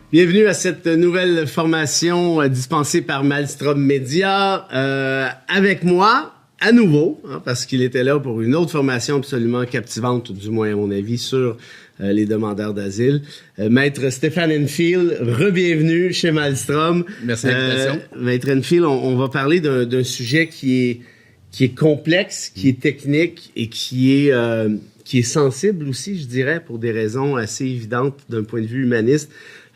Bienvenue à cette nouvelle formation dispensée par Maelstrom Media. Avec moi, à nouveau, parce qu'il était là pour une autre formation absolument captivante, du moins à mon avis, sur les demandeurs d'asile. Maître Stéphane Enfield, re-bienvenue chez Maelstrom. Merci de l'invitation. Maître Enfield, on va parler d'un sujet qui est complexe, qui est technique et qui est sensible aussi, je dirais, pour des raisons assez évidentes d'un point de vue humaniste.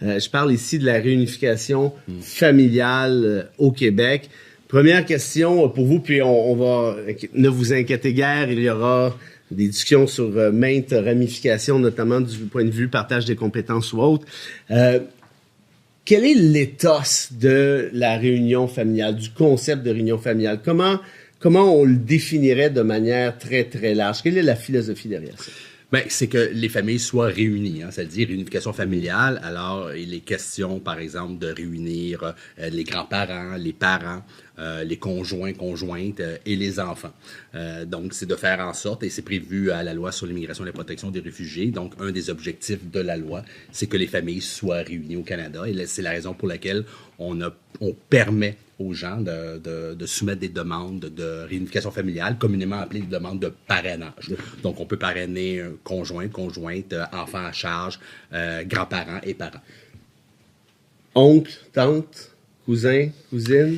Je parle ici de la réunification familiale au Québec. Première question pour vous, puis on va... Ne vous inquiétez guère, il y aura des discussions sur maintes ramifications, notamment du point de vue partage des compétences ou autres. Quel est l'éthos de la réunion familiale, du concept de réunion familiale? Comment on le définirait de manière très, très large? Quelle est la philosophie derrière ça? Ben, c'est que les familles soient réunies, c'est-à-dire réunification familiale. Alors, il est question, par exemple, de réunir les grands-parents, les parents, les conjoints, conjointes et les enfants. Donc, c'est de faire en sorte, et c'est prévu à la loi sur l'immigration et la protection des réfugiés, donc un des objectifs de la loi, c'est que les familles soient réunies au Canada. Et c'est la raison pour laquelle on permet aux gens de soumettre des demandes de réunification familiale, communément appelées des demandes de parrainage. Donc, on peut parrainer un conjoint, conjointe, enfant à charge, grands-parents et parents. Oncle, tante, cousin, cousine?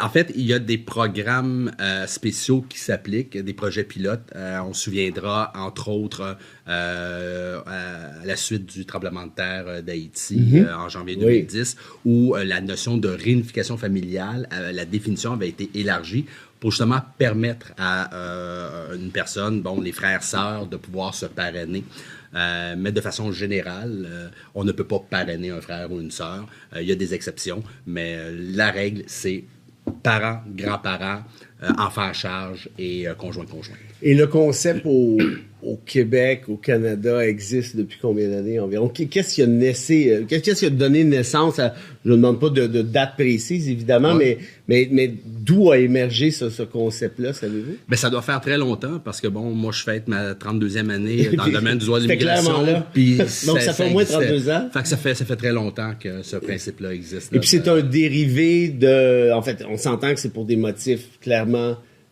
En fait, il y a des programmes spéciaux qui s'appliquent, des projets pilotes. On se souviendra, entre autres, à la suite du tremblement de terre d'Haïti en janvier 2010, où la notion de réunification familiale, la définition avait été élargie pour justement permettre à une personne, les frères, sœurs, de pouvoir se parrainer. Mais de façon générale, on ne peut pas parrainer un frère ou une sœur. Il y a des exceptions, mais la règle, c'est parents, grands-parents, enfants à charge et conjoint-conjoint. Et le concept au Québec, au Canada, existe depuis combien d'années environ? Qu'est-ce qui a donné naissance à... Je ne demande pas de date précise, évidemment, mais d'où a émergé ce concept-là, savez-vous? Ben, ça doit faire très longtemps, parce que, moi, je fête ma 32e année dans le domaine du droit de l'immigration. Donc, ça fait au moins 32 ans? Fait que ça fait très longtemps que ce principe-là existe. Et puis, c'est un dérivé de... En fait, on s'entend que c'est pour des motifs clairement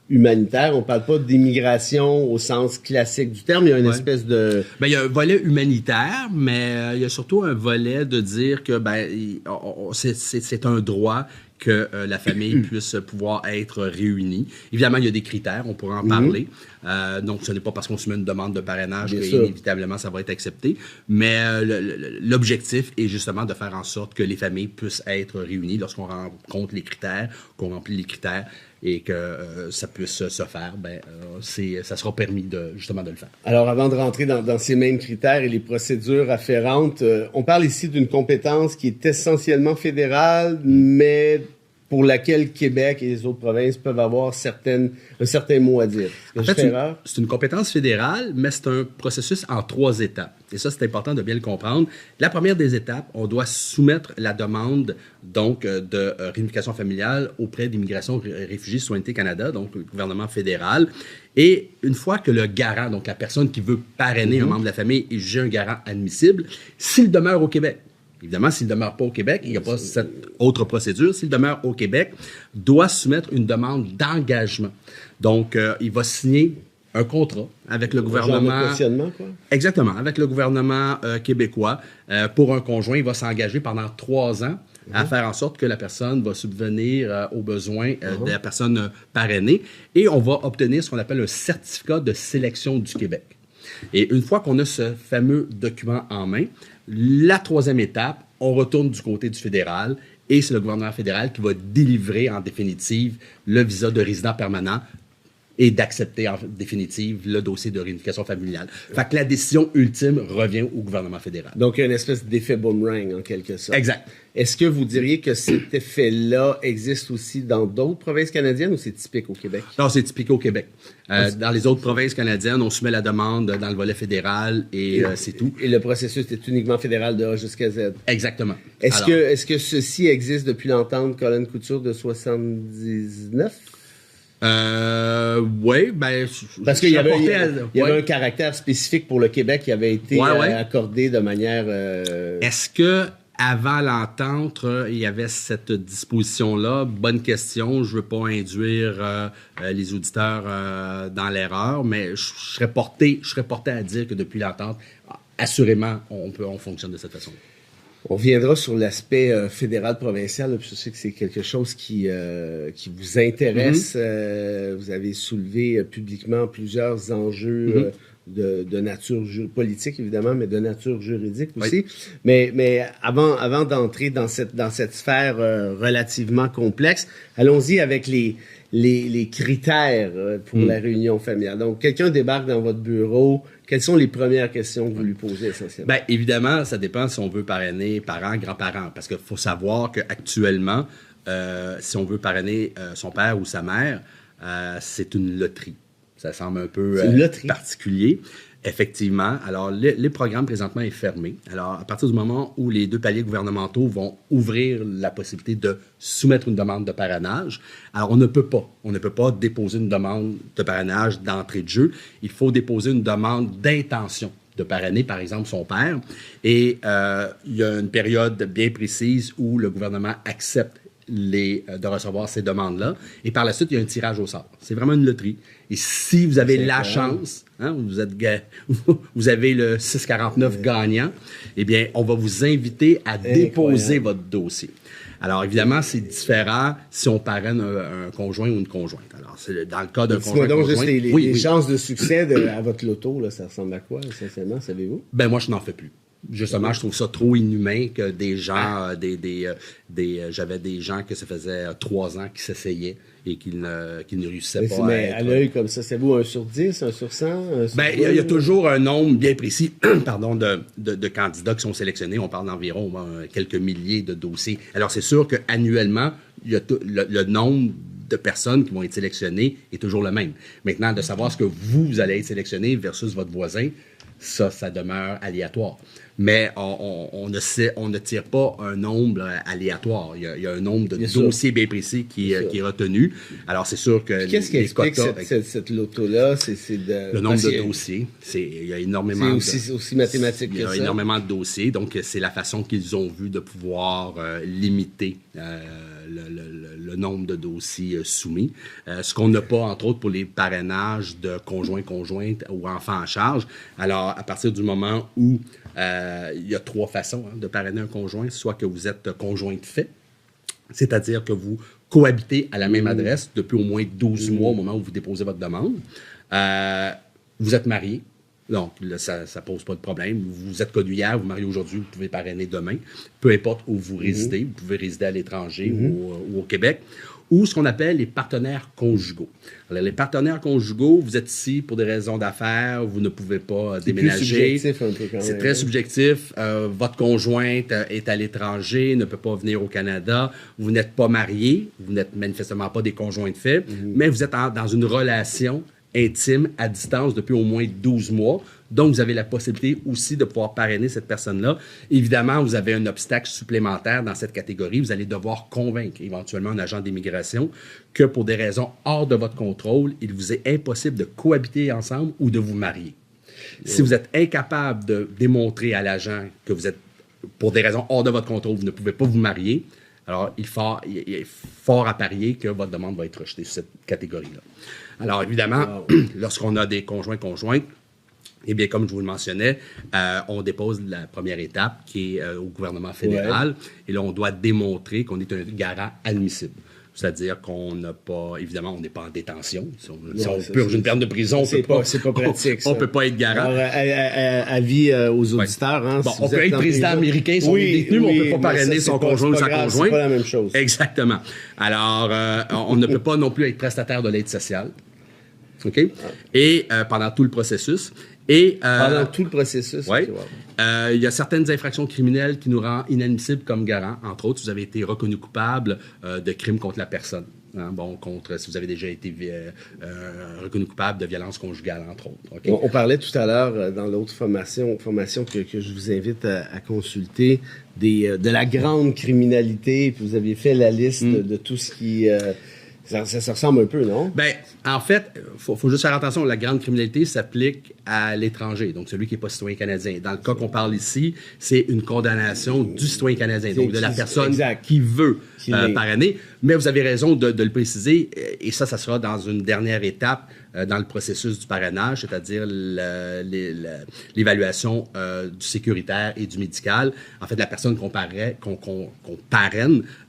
humanitaires. On parle pas d'immigration au sens classique du terme. Il y a une espèce de... Ben, il y a un volet humanitaire, mais il y a surtout un volet de dire que c'est un droit que la famille puisse pouvoir être réunie. Évidemment, il y a des critères, on pourra en parler. Donc, ce n'est pas parce qu'on soumet une demande de parrainage qu'inévitablement, ça va être accepté. Mais l'objectif est justement de faire en sorte que les familles puissent être réunies lorsqu'on rencontre les critères, qu'on remplit les critères et que ça puisse se faire, ça sera permis justement de le faire. Alors, avant de rentrer dans ces mêmes critères et les procédures afférentes, on parle ici d'une compétence qui est essentiellement fédérale, mais pour laquelle Québec et les autres provinces peuvent avoir un certain mot à dire. En fait, c'est une compétence fédérale, mais c'est un processus en 3 étapes. Et ça, c'est important de bien le comprendre. La première des étapes, on doit soumettre la demande donc de réunification familiale auprès d'Immigration Réfugiés Citoyenneté Canada, donc le gouvernement fédéral. Et une fois que le garant, donc la personne qui veut parrainer un membre de la famille, est jugé un garant admissible, s'il demeure au Québec, évidemment, s'il ne demeure pas au Québec, il n'y a pas cette autre procédure. S'il demeure au Québec, doit soumettre une demande d'engagement. Donc, il va signer un contrat avec le gouvernement... Genre de cautionnement, quoi? Exactement, avec le gouvernement québécois. Pour un conjoint, il va s'engager pendant 3 ans à faire en sorte que la personne va subvenir aux besoins de la personne parrainée. Et on va obtenir ce qu'on appelle un certificat de sélection du Québec. Et une fois qu'on a ce fameux document en main, la 3e étape, on retourne du côté du fédéral et c'est le gouvernement fédéral qui va délivrer en définitive le visa de résident permanent et d'accepter en définitive le dossier de réunification familiale. Fait que la décision ultime revient au gouvernement fédéral. Donc, il y a une espèce d'effet boomerang, en quelque sorte. Exact. Est-ce que vous diriez que cet effet-là existe aussi dans d'autres provinces canadiennes ou c'est typique au Québec? Non, c'est typique au Québec. Dans les autres provinces canadiennes, on soumet la demande dans le volet fédéral et c'est tout. Et le processus est uniquement fédéral de A jusqu'à Z? Exactement. Est-ce que ceci existe depuis l'entente Colin Couture de 79? Oui, parce qu'il y avait un caractère spécifique pour le Québec qui avait été accordé de manière... Est-ce que avant l'entente, il y avait cette disposition-là. Bonne question. Je ne veux pas induire les auditeurs dans l'erreur, mais je serais porté à dire que depuis l'entente, assurément, on fonctionne de cette façon. On reviendra sur l'aspect fédéral-provincial, là, puis je sais que c'est quelque chose qui vous intéresse. Vous avez soulevé publiquement plusieurs enjeux de nature politique, évidemment, mais de nature juridique aussi. Oui. Mais avant d'entrer dans cette sphère relativement complexe, allons-y avec les critères pour la réunion familiale. Donc, quelqu'un débarque dans votre bureau. Quelles sont les premières questions que vous lui posez essentiellement? Bien, évidemment, ça dépend si on veut parrainer parents, grands-parents. Parce qu'il faut savoir qu'actuellement, si on veut parrainer son père ou sa mère, c'est une loterie. Ça semble un peu particulier. Effectivement. Alors, le programme présentement est fermé. Alors, à partir du moment où les 2 paliers gouvernementaux vont ouvrir la possibilité de soumettre une demande de parrainage, alors on ne peut pas déposer une demande de parrainage d'entrée de jeu. Il faut déposer une demande d'intention de parrainer, par exemple, son père. Et il y a une période bien précise où le gouvernement accepte de recevoir ces demandes-là. Et par la suite, il y a un tirage au sort. C'est vraiment une loterie. Et si vous avez la chance, vous avez le 649 gagnant, eh bien, on va vous inviter à déposer votre dossier. Alors, évidemment, c'est différent si on parraine un conjoint ou une conjointe. Alors, c'est dans le cas d'un conjoint. Donc, juste les chances de succès à votre loto, là, ça ressemble à quoi, essentiellement, savez-vous? Ben, moi, je n'en fais plus. Justement, je trouve ça trop inhumain que des gens, j'avais des gens que ça faisait 3 ans qui s'essayaient et qui ne réussissaient pas à être... à l'œil comme ça, c'est vous 1 sur 10, 1 sur 100? Ben, il y a toujours un nombre bien précis pardon, de candidats qui sont sélectionnés. On parle d'environ quelques milliers de dossiers. Alors, c'est sûr qu'annuellement, il y a le nombre de personnes qui vont être sélectionnées est toujours le même. Maintenant, de savoir ce que vous allez être sélectionné versus votre voisin, ça demeure aléatoire. Mais on ne tire pas un nombre aléatoire. Il y a un nombre de dossiers bien précis qui est retenu. Alors, c'est sûr que qu'est-ce qui explique cette loto-là? Le nombre de dossiers. Il y a énormément c'est aussi mathématique que ça. Il y a énormément de dossiers. Donc, c'est la façon qu'ils ont vu de pouvoir limiter le nombre de dossiers soumis. Ce qu'on n'a pas, entre autres, pour les parrainages de conjoints-conjointes ou enfants en charge. Alors, à partir du moment où il y a 3 façons de parrainer un conjoint, soit que vous êtes conjoint de fait, c'est-à-dire que vous cohabitez à la même adresse depuis au moins 12 mois au moment où vous déposez votre demande. Vous êtes marié, donc là, ça ne pose pas de problème. Vous êtes connu hier, vous mariez aujourd'hui, vous pouvez parrainer demain. Peu importe où vous résidez, vous pouvez résider à l'étranger ou au Québec. Ou ce qu'on appelle les partenaires conjugaux. Alors, les partenaires conjugaux, vous êtes ici pour des raisons d'affaires, vous ne pouvez pas déménager. C'est plus subjectif un peu quand même. C'est très subjectif. Votre conjointe est à l'étranger, ne peut pas venir au Canada. Vous n'êtes pas marié, vous n'êtes manifestement pas des conjoints de fait, mais vous êtes dans une relation intime à distance depuis au moins 12 mois. Donc, vous avez la possibilité aussi de pouvoir parrainer cette personne-là. Évidemment, vous avez un obstacle supplémentaire dans cette catégorie. Vous allez devoir convaincre éventuellement un agent d'immigration que pour des raisons hors de votre contrôle, il vous est impossible de cohabiter ensemble ou de vous marier. Si vous êtes incapable de démontrer à l'agent que vous êtes, pour des raisons hors de votre contrôle, vous ne pouvez pas vous marier, alors il est fort à parier que votre demande va être rejetée sur cette catégorie-là. Alors, évidemment, lorsqu'on a des conjoints-conjointes, eh bien, comme je vous le mentionnais, on dépose la première étape qui est au gouvernement fédéral. Et là, on doit démontrer qu'on est un garant admissible. C'est-à-dire qu'on n'a pas, évidemment, on n'est pas en détention. Si on purge une peine de prison, c'est pas pratique. On ne peut pas être garant. Alors, avis aux auditeurs. Hein, bon, on peut être président américain si on est détenu, mais on ne peut pas parrainer son conjoint ou sa conjointe. C'est pas la même chose. Exactement. Alors, on ne peut pas non plus être prestataire de l'aide sociale. OK? Et pendant tout le processus. Pendant tout le processus. Oui. Il y a certaines infractions criminelles qui nous rendent inadmissibles comme garant. Entre autres, si vous avez été reconnu coupable de crimes contre la personne. Hein, si vous avez déjà été reconnu coupable de violence conjugale, entre autres. Okay? On parlait tout à l'heure dans l'autre formation que je vous invite à consulter, de la grande criminalité. Puis vous aviez fait la liste de tout ce qui Ça se ressemble un peu, non? Ben, en fait, faut juste faire attention. La grande criminalité s'applique à l'étranger, donc celui qui n'est pas citoyen canadien. Dans le cas qu'on parle ici, c'est une condamnation du citoyen canadien, donc de la personne qui veut parrainer. Mais vous avez raison de le préciser, et ça sera dans une dernière étape dans le processus du parrainage, c'est-à-dire l'évaluation du sécuritaire et du médical. En fait, la personne qu'on parraine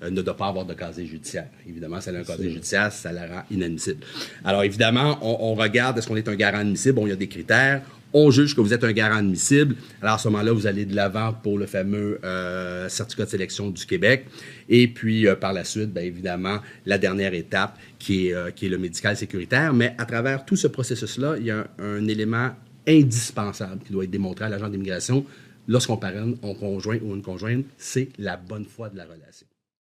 ne doit pas avoir de casier judiciaire. Évidemment, si elle a un casier judiciaire, ça la rend inadmissible. Alors, évidemment, on regarde est-ce qu'on est un garant admissible. Bon, il y a des critères. On juge que vous êtes un garant admissible. Alors, à ce moment-là, vous allez de l'avant pour le fameux certificat de sélection du Québec. Et puis, par la suite, bien évidemment, la dernière étape qui est le médical sécuritaire. Mais à travers tout ce processus-là, il y a un élément indispensable qui doit être démontré à l'agent d'immigration lorsqu'on parraine un conjoint ou une conjointe, c'est la bonne foi de la relation.